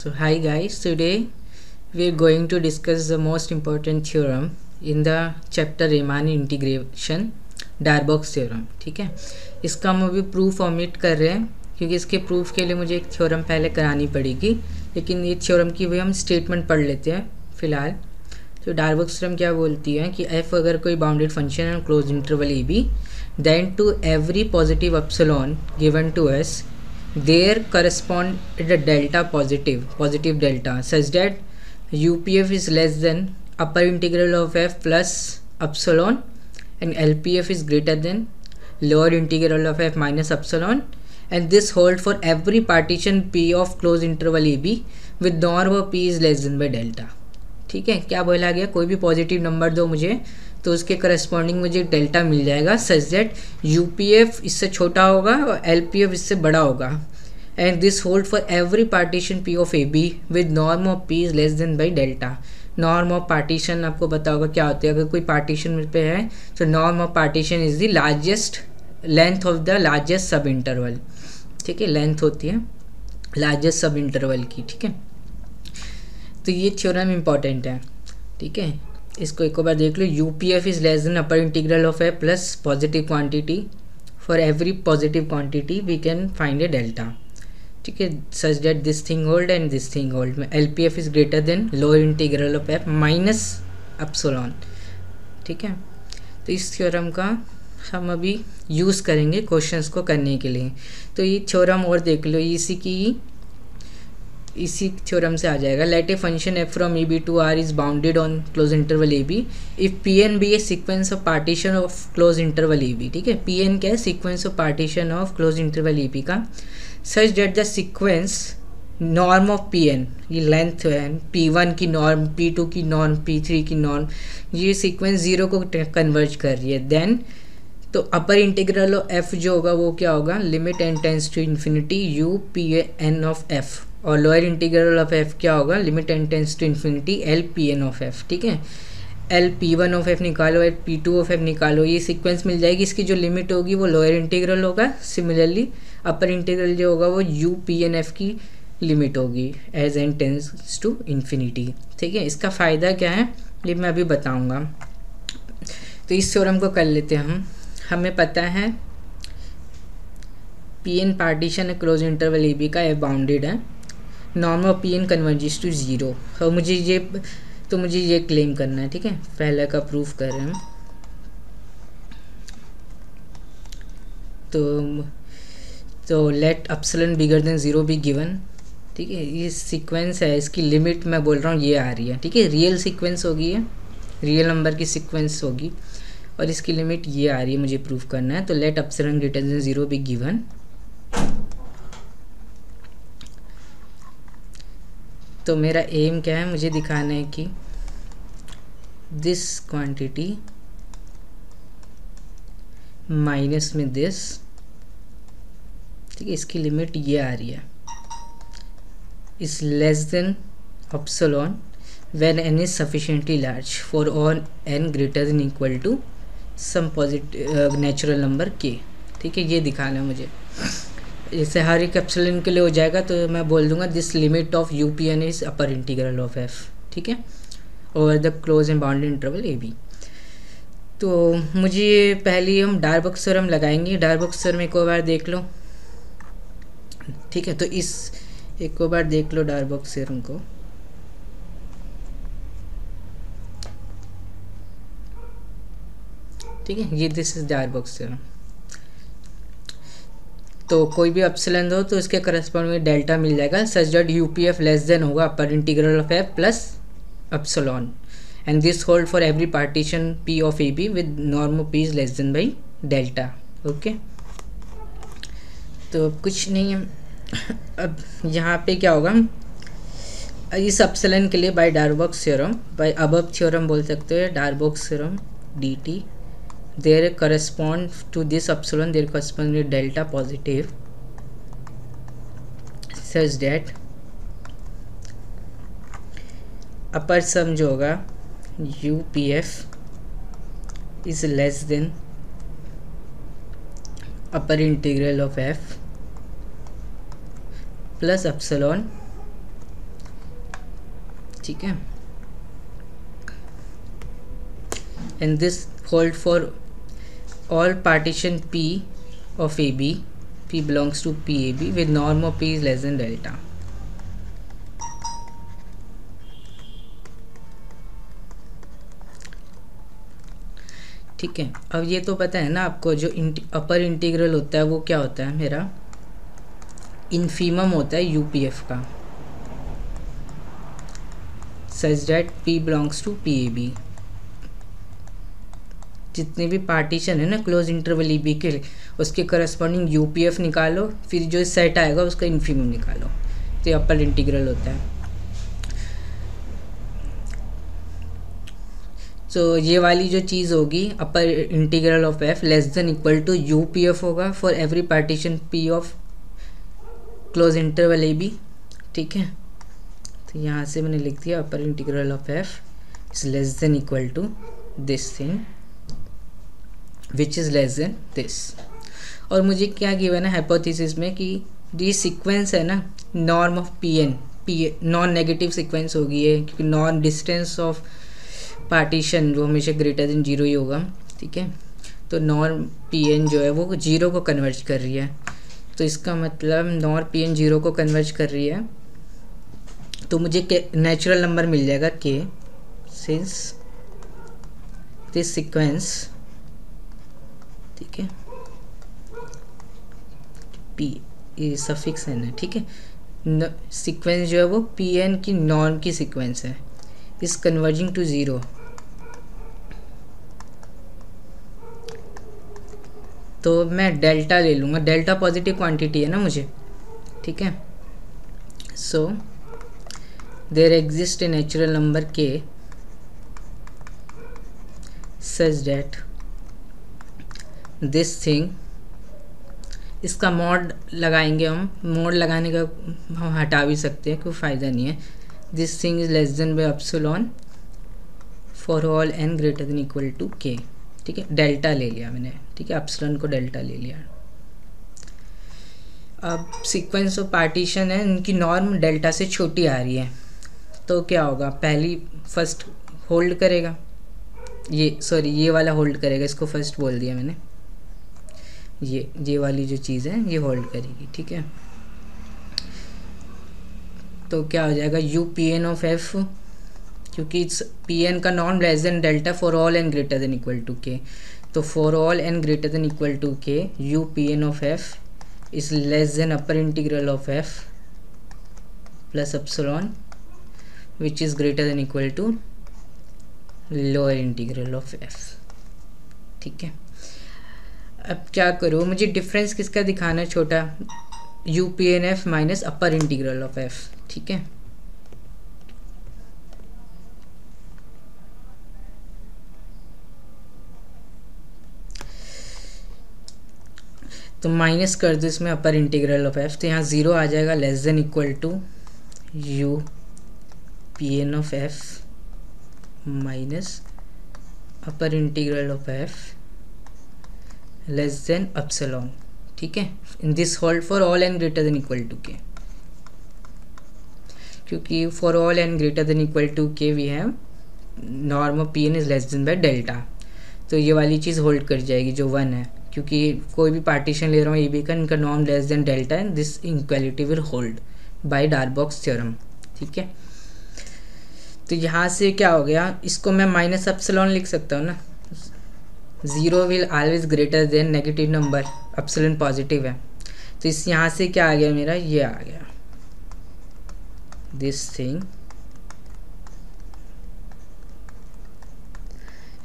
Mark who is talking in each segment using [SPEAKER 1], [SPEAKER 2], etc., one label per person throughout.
[SPEAKER 1] So hi guys, today we are going to discuss the most important theorem in the chapter Riemann integration, Darboux theorem. ठीक है, इसका हम अभी proof omit कर रहे हैं क्योंकि इसके प्रूफ के लिए मुझे एक थ्योरम पहले करानी पड़ेगी, लेकिन ये थ्योरम की भी हम स्टेटमेंट पढ़ लेते हैं फिलहाल। तो डार्बोक्स थ्योरम क्या बोलती है कि f अगर कोई बाउंडेड फंक्शन है close interval A B, then to every positive epsilon given to S there correspond a delta positive delta such that UPF is less than upper integral of f plus epsilon and LPF is greater than lower integral of f minus epsilon, and this hold for every partition P of closed interval AB with norm of P is less than by delta। ठीक है, क्या बोला गया, कोई भी positive number दो मुझे तो उसके करस्पॉन्डिंग मुझे डेल्टा मिल जाएगा सच दैट यूपीएफ इससे छोटा होगा और एलपीएफ इससे बड़ा होगा, and this hold for every partition P of A B with norm of P is less than by delta. Norm of partition आपको पता होगा क्या होता है, अगर कोई पार्टीशन पे है तो norm of partition is the largest length of the largest सब इंटरवल। ठीक है, लेंथ होती है लार्जेस्ट सब इंटरवल की। ठीक है, तो ये थ्योरम इम्पॉर्टेंट है। ठीक है, इसको एक बार देख लो। UPF is less than upper integral of A plus positive quantity, for every positive quantity we can find a delta. ठीक है, such that this thing hold and this thing hold में LPF is greater than lower integral of F minus epsilon. ठीक है, तो इस theorem का हम अभी यूज़ करेंगे क्वेश्चंस को करने के लिए। तो ये थ्योरम और देख लो, इसी थ्योरम से आ जाएगा। Let a function F from A B to R is bounded on close interval A B if P N be a sequence of partition of close interval A B. ठीक है, P N क्या है, sequence of partition of close interval A B का, such that the sequence norm of P N, ये length है, P one की norm, P two की norm, P three की नॉर्म, ये सीक्वेंस जीरो को कन्वर्ज कर रही है। देन तो अपर इंटीग्रल ऑफ एफ जो होगा वो क्या होगा, limit N tends to infinity U P N of F, और लोअर इंटीग्रल ऑफ एफ क्या होगा, limit N tends to infinity L P N of F. ठीक है, L P one of F निकालो, L P two of F निकालो, ये sequence मिल जाएगी। इसकी जो लिमिट होगी वो लोअर इंटीग्रल होगा, सिमिलरली अपर इंटीग्रल जो होगा वो यू पी एन एफ की लिमिट होगी as N tends to infinity. ठीक है, इसका फ़ायदा क्या है ये मैं अभी बताऊँगा। तो इस थ्योरम को कर लेते हैं हम। हमें पता है P N partition close interval A B का एफ बाउंडेड है, norm of P N converges to zero, और मुझे ये क्लेम करना है। ठीक है, पहले का प्रूफ कर रहे हैं तो let epsilon bigger than zero be given. ठीक है, ये सीक्वेंस है, इसकी लिमिट मैं बोल रहा हूँ ये आ रही है। ठीक है, रियल सीक्वेंस होगी, ये रियल नंबर की सीक्वेंस होगी और इसकी लिमिट ये आ रही है, मुझे प्रूफ करना है। तो let epsilon greater than zero be given. तो मेरा एम क्या है, मुझे दिखाना है कि दिस क्वांटिटी माइनस में दिस, ठीक है, इसकी लिमिट ये आ रही है, is less than epsilon when N is sufficiently large for all N greater than equal to some positive natural number K. ठीक है, ये दिखाना है मुझे। जैसे हर एक एप्सिलॉन के लिए हो जाएगा तो मैं बोल दूंगा this limit of U P N is upper integral of F. ठीक है, over the close and bounded interval A B. तो मुझे पहले हम डार्बोक्स थ्योरम लगाएंगे। डार्बोक्स थ्योरम एक बार देख लो। ठीक है, तो इस एक बार देख लो डार्बोक्स थ्योरम को। ठीक है, ये दिस इज डार्बोक्स थ्योरम। तो कोई भी एप्सिलॉन दो तो इसके करस्पॉन्ड में डेल्टा मिल जाएगा such that UPF less than होगा upper integral of F plus epsilon, and this hold for every partition P of A B with norm of P is less than by delta. Okay, तो कुछ नहीं है। अब यहाँ पे क्या होगा, इस एप्सिलॉन के लिए by Darboux theorem, by above theorem बोल सकते हो, Darboux theorem D T, there correspond to this epsilon, there correspond with delta positive such that upper sum जो होगा UPF is less than upper integral of F plus epsilon ठीक है, and this hold for all partition P of AB, P belongs to PAB with norm of P is less than delta. ठीक है, अब ये तो पता है ना आपको, जो अपर इंटीग्रल होता है वो क्या होता है, मेरा इन्फीमम होता है यूपीएफ का, such that P belongs to PAB। जितने भी पार्टीशन है ना क्लोज इंटरवल ई बी के, उसके करस्पॉन्डिंग यूपीएफ निकालो, फिर जो सेट आएगा उसका इन्फीमम निकालो, तो ये अपर इंटीग्रल होता है। तो ये वाली जो चीज़ होगी upper integral of F less than equal to UPF होगा for every partition P of close interval A B. ठीक है, तो यहाँ से मैंने लिख दिया upper integral of F is less than equal to this thing which is less than this. और मुझे क्या गिवन है हाइपोथेसिस में कि ये सीक्वेंस है ना norm of P N non negative sequence होगी है, क्योंकि नॉन डिस्टेंस ऑफ पार्टीशन वो हमेशा ग्रेटर देन जीरो ही होगा। ठीक है, तो नॉर्म पी एन जो है वो जीरो को कन्वर्ज कर रही है, तो इसका मतलब नॉर्म पी एन जीरो को कन्वर्ज कर रही है, तो मुझे नेचुरल नंबर मिल जाएगा के, सिंस दिस सीक्वेंस, ठीक है, पी ये सफिक्स है ना, ठीक है, सीक्वेंस जो है वो पी एन की नॉर्म की सीक्वेंस है, इज कन्वर्जिंग टू ज़ीरो। तो मैं डेल्टा ले लूँगा, डेल्टा पॉजिटिव क्वांटिटी है ना मुझे। ठीक है, so there exist a natural number K such that this thing, इसका मॉड लगाएंगे हम, मॉड लगाने का हम हटा भी सकते हैं, कोई फ़ायदा नहीं है। This thing is less than by epsilon for all N greater than equal to K. ठीक है, डेल्टा ले लिया मैंने, ठीक है, एप्सिलॉन को डेल्टा ले लिया। अब सीक्वेंस ऑफ पार्टीशन है, इनकी नॉर्म डेल्टा से छोटी आ रही है, तो क्या होगा, पहली फर्स्ट होल्ड करेगा, ये वाला होल्ड करेगा, इसको फर्स्ट बोल दिया मैंने, ये वाली जो चीज़ है ये होल्ड करेगी। ठीक है, तो क्या हो जाएगा U P N of F, क्योंकि पी एन का norm less than delta for all N greater than equal to K, तो for all N greater than equal to K U P N of F is less than upper integral of F plus epsilon which is greater than equal to lower integral of F. ठीक है, अब क्या करूँ, मुझे difference किसका दिखाना है, छोटा U P N F minus upper integral of F. ठीक है, तो माइनस कर दो इसमें अपर इंटीग्रल ऑफ एफ, तो यहाँ ज़ीरो आ जाएगा less than equal to U P N of F minus upper integral of F less than epsilon. ठीक है, in this hold for all N greater than equal to K, क्योंकि for all N greater than equal to K we have norm of P N is less than by delta, तो ये वाली चीज़ hold कर जाएगी जो one है, क्योंकि कोई भी पार्टीशन ले रहा हूँ ए बी का, इनका norm less than delta and this inequality will hold by Darboux theorem. ठीक है, तो यहाँ से क्या हो गया, इसको मैं माइनस एप्सिलॉन लिख सकता हूँ ना, zero will always greater than negative number, epsilon positive है, तो इस यहाँ से क्या आ गया मेरा, ये आ गया this thing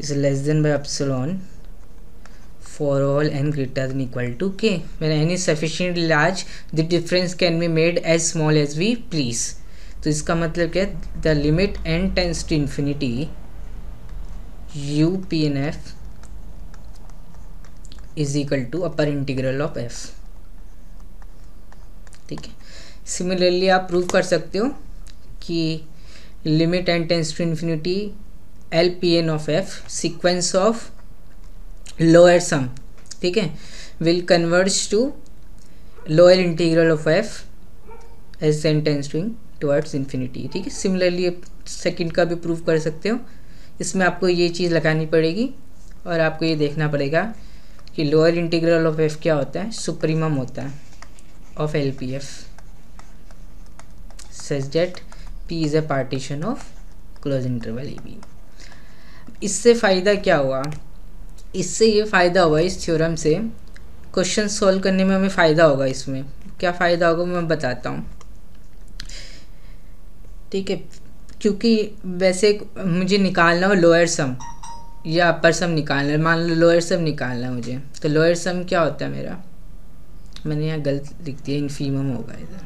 [SPEAKER 1] is less than by epsilon for all N greater than equal to K, when n is sufficiently large the difference can be made as small as we please। तो इसका मतलब क्या है, the limit n tends to infinity U P N F is equal to upper integral of F. ठीक है, similarly आप prove कर सकते हो कि limit n tends to infinity L P N of F sequence of lower sum, ठीक है, will converge to lower integral of F as n tends to towards infinity, ठीक है। सिमिलरली सेकंड का भी प्रूव कर सकते हो। इसमें आपको ये चीज़ लगानी पड़ेगी और आपको ये देखना पड़ेगा कि लोअर इंटीग्रल ऑफ एफ क्या होता है, सुप्रीमम होता है of L P F such that P is a partition of close interval A B. इससे फ़ायदा क्या हुआ, इससे ये फ़ायदा हुआ इस थ्योरम से क्वेश्चन सॉल्व करने में हमें फ़ायदा होगा। इसमें क्या फ़ायदा होगा मैं बताता हूँ, ठीक है। क्योंकि वैसे मुझे निकालना हो लोअर सम या अपर सम निकालना है, मान लो लोअर सम निकालना है मुझे, तो लोअर सम क्या होता है मेरा, मैंने यहाँ गलत लिख दिया, इनफीमम होगा इधर,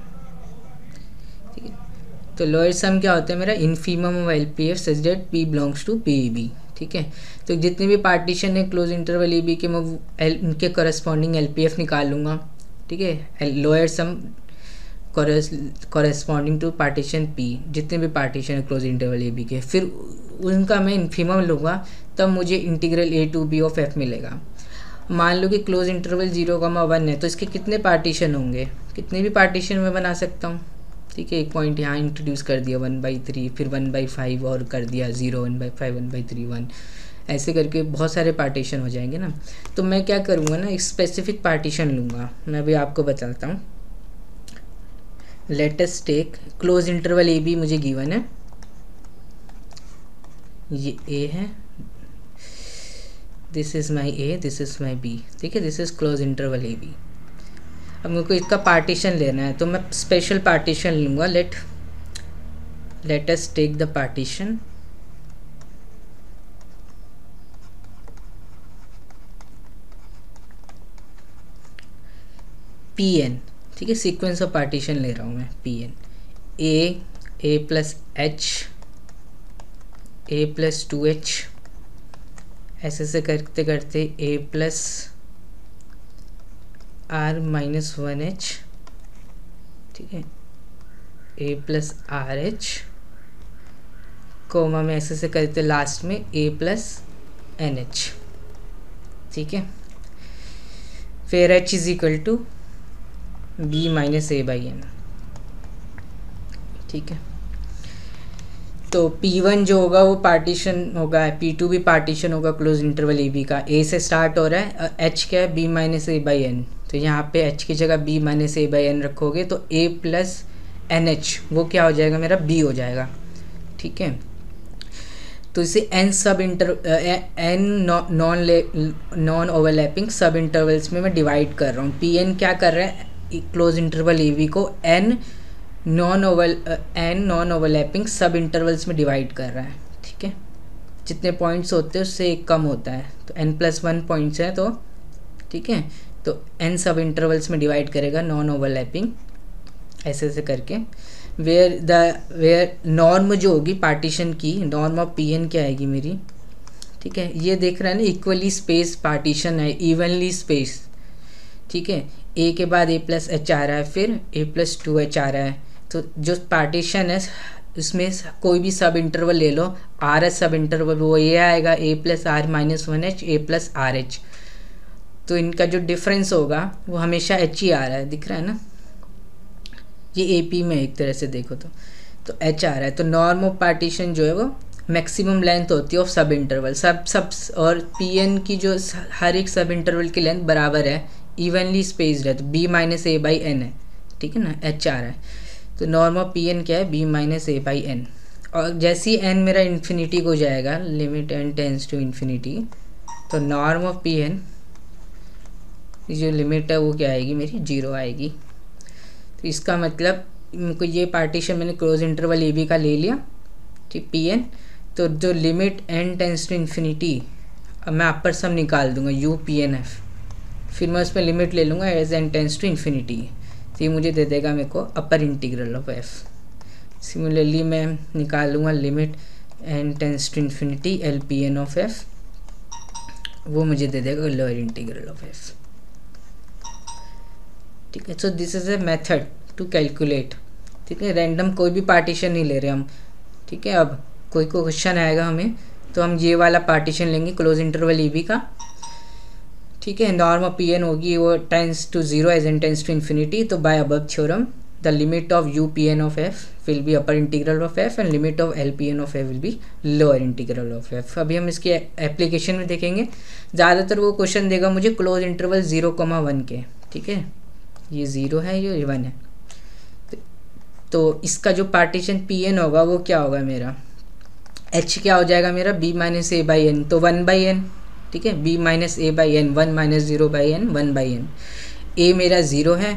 [SPEAKER 1] ठीक है। तो लोअर सम क्या होता है मेरा, infimum of L P F such that P belongs to P E B, ठीक है। तो जितने भी पार्टीशन है क्लोज इंटरवल ए बी के, मैं उनके करस्पॉन्डिंग एल पी एफ निकाल लूँगा, ठीक है। Lower sum corresponding to partition P, जितने भी पार्टीशन है क्लोज इंटरवल ए बी के, फिर उनका मैं इनफीमम लूँगा, तब मुझे integral A to B of F मिलेगा। मान लो कि क्लोज इंटरवल 0,1 है, तो इसके कितने पार्टीशन होंगे, कितने भी पार्टीशन मैं बना सकता हूँ, ठीक है। एक पॉइंट यहाँ इंट्रोड्यूस कर दिया 1/3, फिर 1/5 और कर दिया 0, 1/5, 1/3, 1, ऐसे करके बहुत सारे पार्टीशन हो जाएंगे ना। तो मैं क्या करूँगा ना, एक स्पेसिफिक पार्टीशन लूँगा, मैं अभी आपको बताता हूँ। Let us take close interval A B मुझे गिवन है, ये ए है, this is my A, this is my B, ठीक है। This is close interval A B. अब मेरे को इसका पार्टीशन लेना है, तो मैं स्पेशल पार्टीशन लूँगा। Let us take the partition P N, ठीक है। सीक्वेंस ऑफ पार्टीशन ले रहा हूँ मैं, P N, A plus H, A plus 2h, ऐसे करते करते ए प्लस आर माइनस 1h, ठीक है, ए प्लस आर एच, कोमा में ऐसे करते लास्ट में ए प्लस एन एच, ठीक है। फिर H is equal to B minus A by N, ठीक है। तो P1 जो होगा वो पार्टीशन होगा, P2 भी पार्टीशन होगा क्लोज इंटरवल ए बी का, ए से स्टार्ट हो रहा है, H क्या है, B minus A by N, तो यहाँ पे H की जगह B minus A by N रखोगे तो A प्लस एन एच वो क्या हो जाएगा मेरा, B हो जाएगा, ठीक है। तो इसे n नॉन ओवरलैपिंग सब इंटरवल्स में मैं डिवाइड कर रहा हूँ। Pn क्या कर रहा है, क्लोज इंटरवल ए बी को n नॉन ओवरलैपिंग सब इंटरवल्स में डिवाइड कर रहा है, ठीक है। जितने पॉइंट्स होते हैं उससे एक कम होता है, तो n+1 पॉइंट्स हैं, तो ठीक है, तो n सब इंटरवल्स में डिवाइड करेगा नॉन ओवरलैपिंग, ऐसे करके। वेयर नॉर्म जो होगी पार्टीशन की, नॉर्म ऑफ Pn क्या आएगी मेरी, ठीक है। ये देख रहा है ना, इक्वली स्पेस पार्टीशन है, इवनली स्पेस, ठीक है। ए के बाद a प्लस एच आ रहा है, फिर a प्लस 2h आ रहा है, तो जो पार्टीशन है उसमें कोई भी सब इंटरवल ले लो, आर एच सब इंटरवल वो ये आएगा, a plus R minus 1h, a plus R H. तो इनका जो डिफरेंस होगा वो हमेशा h ही आ रहा है, दिख रहा है ना, ये ए पी में एक तरह से देखो तो h आ रहा है। तो नॉर्म ऑफ पार्टीशन जो है वो मैक्सिमम लेंथ होती है ऑफ सब इंटरवल, सब और Pn की जो हर एक सब इंटरवल की लेंथ बराबर है, इवनली स्पेस्ड है, तो b minus A by N है, ठीक है ना, h आ रहा है। तो नॉर्म ऑफ Pn क्या है, b minus A by N. और जैसे ही n मेरा इन्फिनिटी को जाएगा, limit n tends to infinity, तो नॉर्म ऑफ Pn जो लिमिट है वो क्या आएगी मेरी, 0 आएगी। तो इसका मतलब इनको ये पार्टीशन मैंने क्लोज इंटरवल ए बी का ले लिया, ठीक, Pn। तो जो limit n tends to infinity, अब मैं अपर सम निकाल दूंगा u_Pn_f, फिर मैं उसमें लिमिट ले लूँगा as n tends to infinity, तो ये मुझे दे देगा मेरे को upper integral of f। Similarly मैं निकाल लूँगा limit n tends to infinity LPn of f, वो मुझे दे देगा लोअर इंटीग्रल ऑफ f, ठीक है। So this is a method to calculate, ठीक है। रैंडम कोई भी पार्टीशन नहीं ले रहे हम, ठीक है। अब कोई क्वेश्चन आएगा हमें, तो हम ये वाला पार्टीशन लेंगे क्लोज इंटरवल ए बी का, ठीक है। नॉर्म ऑफ Pn होगी वो tends to 0 as n tends to infinity, तो by above theorem the limit of u Pn of f will be upper integral of F and limit of L P N of F will be lower integral of F. अभी हम इसकी application में देखेंगे। ज़्यादातर वो question देगा मुझे close interval 0,1 के, ठीक है, ये 0 है, ये 1 है। तो इसका जो पार्टीशन पी एन होगा वो क्या होगा मेरा, एच क्या हो जाएगा मेरा, B minus A by N, तो 1/n, ठीक है, B minus A by N, 1 minus 0/n, 1/n। A मेरा 0 है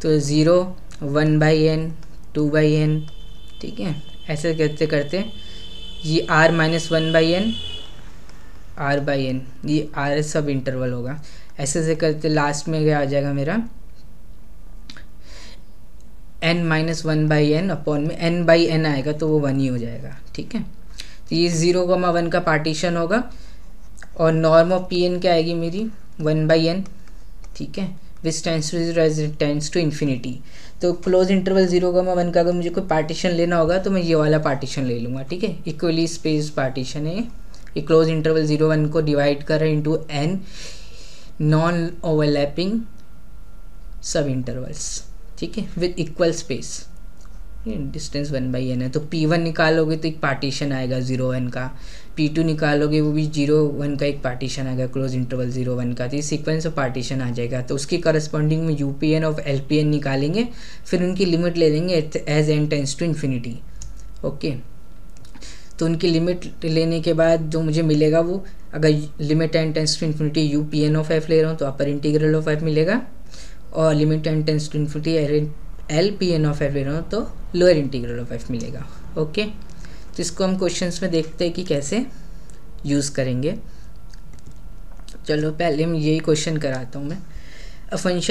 [SPEAKER 1] तो 0, 1/n, 2/n, ठीक है, ऐसे करते करते ये r माइनस 1/n, r/n, ये r सब इंटरवल होगा। ऐसे से करते लास्ट में क्या आ जाएगा मेरा n माइनस 1/n अपॉन में n/n आएगा तो वो 1 ही हो जाएगा, ठीक है। तो ये 0,1 का पार्टीशन होगा और नॉर्म ऑफ पी एन क्या आएगी मेरी 1/n, ठीक है, विच टेंड्स टू इन्फिनिटी। तो क्लोज इंटरवल 0,1 का अगर मुझे कोई पार्टीशन लेना होगा तो मैं ये वाला पार्टीशन ले लूँगा, ठीक है, इक्वली स्पेस पार्टीशन है ये क्लोज इंटरवल 0,1 को डिवाइड कर रहे हैं इंटू n नॉन ओवरलैपिंग सब इंटरवल्स, ठीक है, with equal space, distance 1/n है। तो P1 निकालोगे तो एक पार्टीशन आएगा 0,1 का, P2 निकालोगे वो भी 0,1 का एक पार्टीशन आएगा क्लोज इंटरवल 0,1 का, तो ये सीक्वेंस ऑफ पार्टीशन आ जाएगा। तो उसकी करस्पॉन्डिंग में UPN ऑफ LPN निकालेंगे, फिर उनकी लिमिट ले लेंगे as n tends to infinity, okay. तो उनकी लिमिट लेने के बाद जो मुझे मिलेगा वो, अगर limit n tends to infinity UPN of f ले रहा हूँ तो अपर इंटीग्रल ऑफ f मिलेगा, और limit n tends to infinity LPN of f ले रहा हूँ तो लोअर इंटीग्रल ऑफ f मिलेगा, ओके। तो इसको हम क्वेश्चंस में देखते हैं कि कैसे यूज़ करेंगे। चलो पहले हम यही क्वेश्चन कराता हूँ मैं। A function